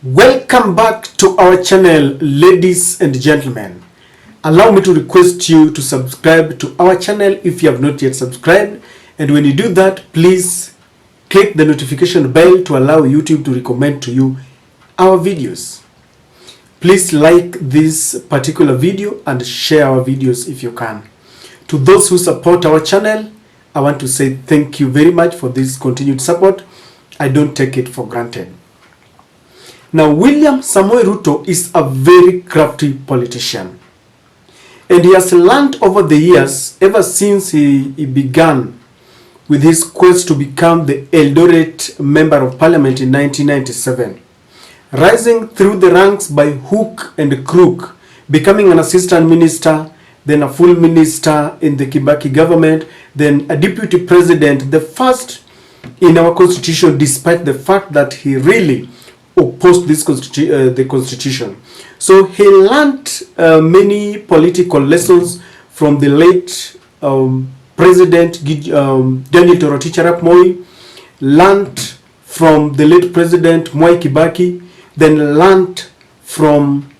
Welcome back to our channel, ladies and gentlemen. Allow me to request you to subscribe to our channel if you have not yet subscribed, and when you do that, please click the notification bell to allow YouTube to recommend to you our videos. Please like this particular video and share our videos if you can. To those who support our channel, I want to say thank you very much for this continued support. I don't take it for granted. Now, William Samoei Ruto is a very crafty politician, and he has learned over the years, ever since he began with his quest to become the Eldoret Member of Parliament in 1997, rising through the ranks by hook and crook, becoming an assistant minister, then a full minister in the Kibaki government, then a deputy president, the first in our constitution, despite the fact that he really opposed this the constitution. So he learned many political lessons from the late President Daniel Toroitich arap Moi, learned from the late President Mwai Kibaki, then learned from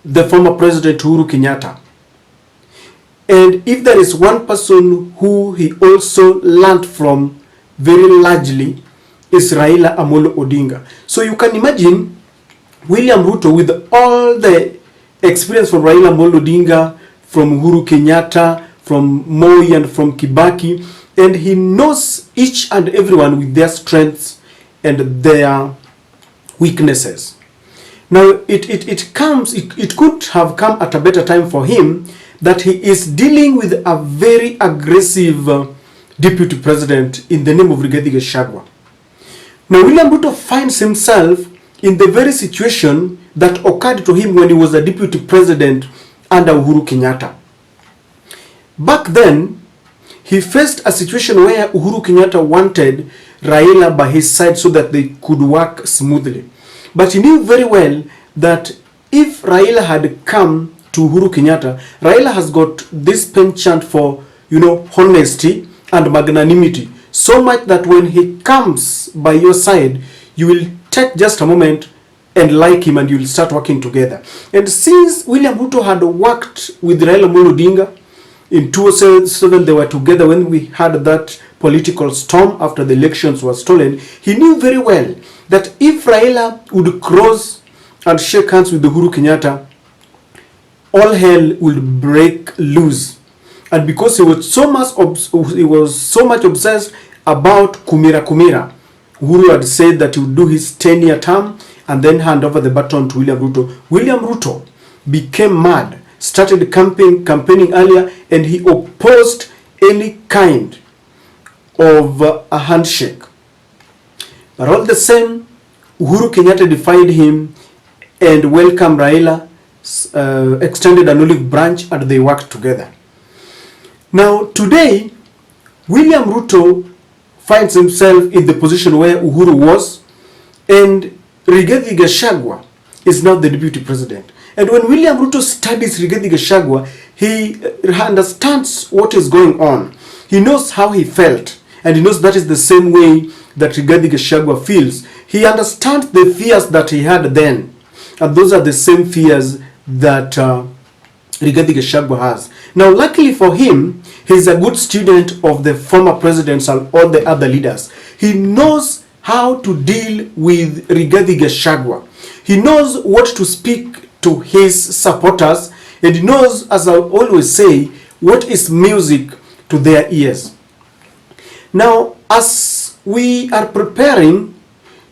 the former President Uhuru Kenyatta. And if there is one person who he also learned from very largely, is Raila Amolo Odinga. So you can imagine William Ruto, with all the experience from Raila Amolo Odinga, from Uhuru Kenyatta, from Moi and from Kibaki, and he knows each and everyone with their strengths and their weaknesses. Now it could have come at a better time for him, that he is dealing with a very aggressive deputy president in the name of Rigathi Gachagua. Now, William Ruto finds himself in the very situation that occurred to him when he was a deputy president under Uhuru Kenyatta. Back then, he faced a situation where Uhuru Kenyatta wanted Raila by his side so that they could work smoothly. But he knew very well that if Raila had come to Uhuru Kenyatta, Raila has got this penchant for, honesty and magnanimity. So much that when he comes by your side, you will take just a moment and like him, and you will start working together. And since William Ruto had worked with Raila Amolo Odinga in 2007, they were together when we had that political storm after the elections were stolen. He knew very well that if Raila would cross and shake hands with Uhuru Kenyatta, all hell would break loose. And because he was so much obsessed about Kumira, Uhuru had said that he would do his 10-year term and then hand over the baton to William Ruto. William Ruto became mad, started campaigning earlier, and he opposed any kind of a handshake. But all the same, Uhuru Kenyatta defied him and welcomed Raila, extended an olive branch, and they worked together. Now, today, William Ruto finds himself in the position where Uhuru was, and Rigathi Gachagua is now the deputy president. And when William Ruto studies Rigathi Gachagua, he understands what is going on. He knows how he felt, and he knows that is the same way that Rigathi Gachagua feels. He understands the fears that he had then, and those are the same fears that Rigathi Gachagua has. Now, luckily for him, he's a good student of the former presidents and all the other leaders. He knows how to deal with Rigathi Gachagua. He knows what to speak to his supporters, and he knows, as I always say, what is music to their ears. Now, as we are preparing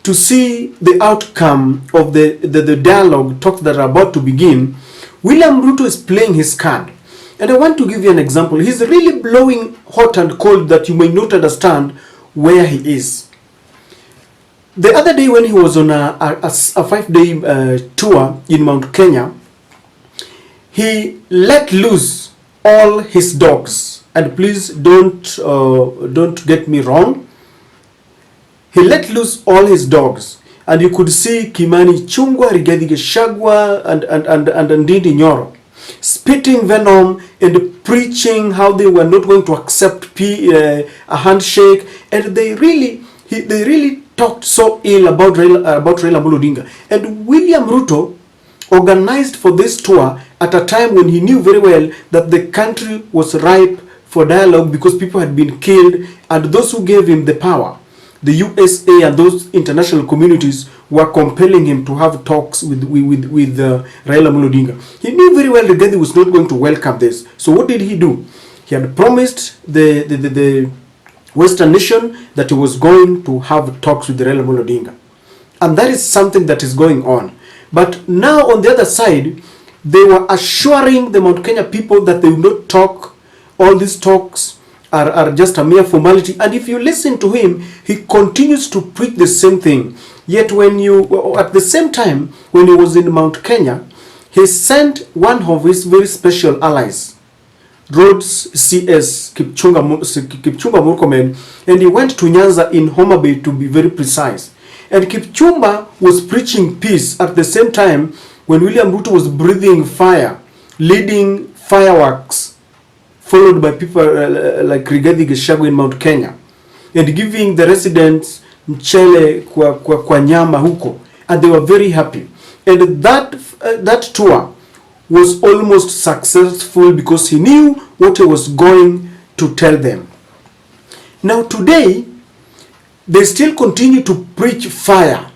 to see the outcome of the dialogue talks that are about to begin, William Ruto is playing his card. And I want to give you an example. He's really blowing hot and cold that you may not understand where he is. The other day when he was on a 5-day tour in Mount Kenya, he let loose all his dogs. And please don't get me wrong. He let loose all his dogs. And you could see Kimani Chungwa, Rigathi Gachagua, and Ndindi Nyoro spitting venom and preaching how they were not going to accept a handshake, and they really talked so ill about Raila Amolo Odinga. And William Ruto organized for this tour at a time when he knew very well that the country was ripe for dialogue because people had been killed, and those who gave him the power, the USA and those international communities, were compelling him to have talks with Raila Amolo Odinga. He knew very well that he was not going to welcome this. So what did he do? He had promised the Western nation that he was going to have talks with Raila Amolo Odinga. And that is something that is going on. But now on the other side, they were assuring the Mount Kenya people that they will not talk. All these talks are just a mere formality. And if you listen to him, he continues to preach the same thing. Yet when you, at the same time, when he was in Mount Kenya, he sent one of his very special allies, Rhodes CS Kipchumba Murkomen, and he went to Nyanza in Homa Bay, to be very precise. And Kipchumba was preaching peace at the same time when William Ruto was breathing fire, leading fireworks, followed by people like Rigathi Gachagua in Mount Kenya, and giving the residents mchele kwa nyama huko, and they were very happy. And that tour was almost successful because he knew what he was going to tell them. Now today, they still continue to preach fire,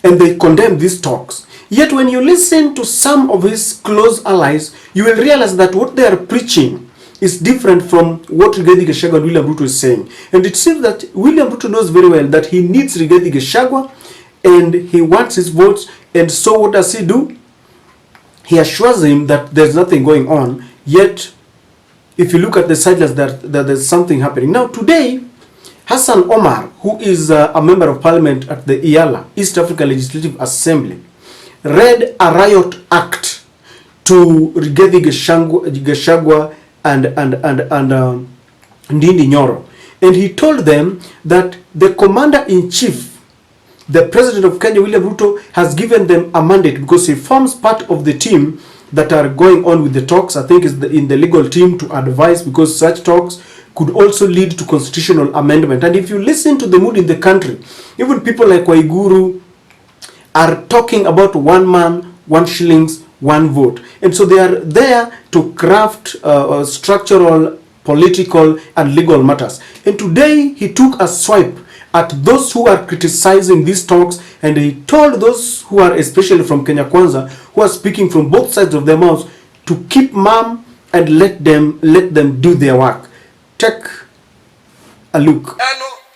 and they condemn these talks. Yet when you listen to some of his close allies, you will realize that what they are preaching is different from what Rigathi Gachagua and William Ruto is saying. And it seems that William Ruto knows very well that he needs Rigathi Gachagua and he wants his votes. And so what does he do? He assures him that there's nothing going on. Yet, if you look at the sidelines, that there's something happening. Now today, Hassan Omar, who is a member of parliament at the IALA, East Africa Legislative Assembly, read a riot act to Rigathi Gachagua and Ndindi Nyoro. And he told them that the commander-in-chief, the president of Kenya, William Ruto, has given them a mandate because he forms part of the team that are going on with the talks. I think is in the legal team to advise, because such talks could also lead to constitutional amendment. And if you listen to the mood in the country, even people like Waiguru are talking about one man, 1 shillings, 1 vote. And so they are there to craft structural, political, and legal matters. And today he took a swipe at those who are criticizing these talks, and he told those who are, especially from Kenya Kwanza, who are speaking from both sides of their mouths, to keep mum and let them do their work. Take a look.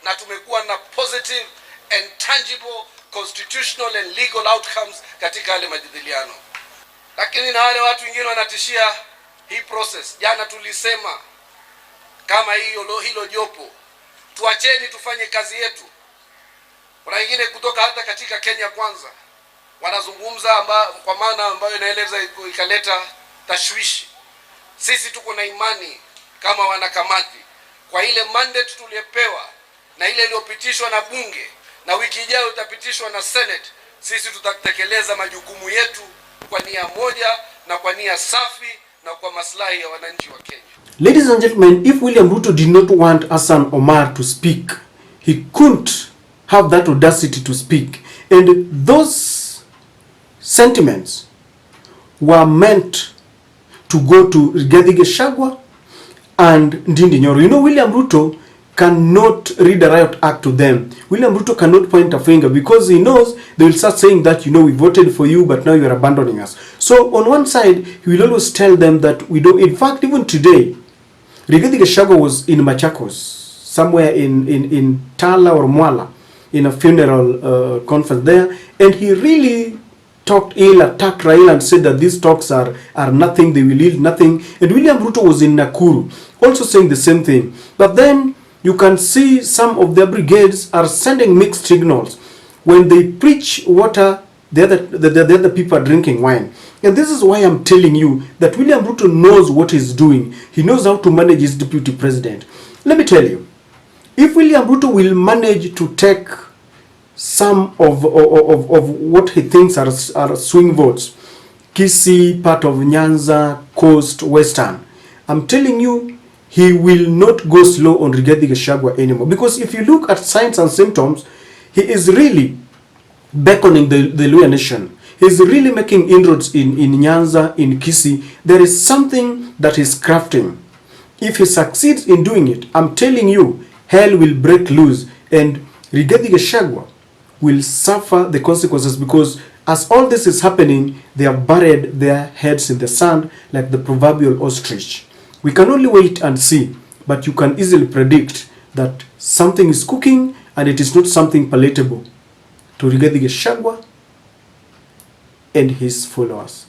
Na tumekuwa na positive and tangible constitutional and legal outcomes katika yale majadiliano. Lakini na wale watu wengine wanatishia hii process. Jana tulisema kama hilo jopo, tuacheni tufanye kazi yetu. Kuna wengine kutoka hata katika Kenya Kwanza wanazungumza kwa maana ambayo inaeleza ikaleta tashwishi. Sisi tuko na imani kama wanakamati kwa ile mandate tuliyopewa na ile iliyopitishwa na bunge, na wiki ijayo itapitishwa na Senate. Sisi tutatekeleza majukumu yetu kwa nia moja na kwa nia safi na kwa maslahi ya wananchi wa Kenya. Ladies and gentlemen, if William Ruto did not want Hassan Omar to speak, he couldn't have that audacity to speak. And those sentiments were meant to go to Rigathi Gachagua and Ndindi Nyoro. You know, William Ruto cannot read a riot act to them. William Ruto cannot point a finger because he knows they will start saying that, you know, we voted for you, but now you are abandoning us. So on one side, he will always tell them that we don't. In fact, even today, Rigathi Gachagua was in Machakos, somewhere in Tala or Mwala, in a funeral conference there, and he really talked ill, attacked Raila and said that these talks are nothing, they will yield nothing. And William Ruto was in Nakuru, also saying the same thing. But then you can see some of their brigades are sending mixed signals. When they preach water, the other people are drinking wine. And this is why I'm telling you that William Ruto knows what he's doing. He knows how to manage his deputy president. Let me tell you, if William Ruto will manage to take some of what he thinks are swing votes, Kisii, part of Nyanza, Coast, Western, I'm telling you, he will not go slow on Rigathi Gachagua anymore. Because if you look at signs and symptoms, he is really beckoning the Luhya nation. He's really making inroads in Nyanza, in Kisii. There is something that he's crafting. If he succeeds in doing it, I'm telling you, hell will break loose, and Rigathi Gachagua will suffer the consequences, because as all this is happening, they have buried their heads in the sand like the proverbial ostrich. We can only wait and see, but you can easily predict that something is cooking, and it is not something palatable to Rigathi Gachagua and his followers.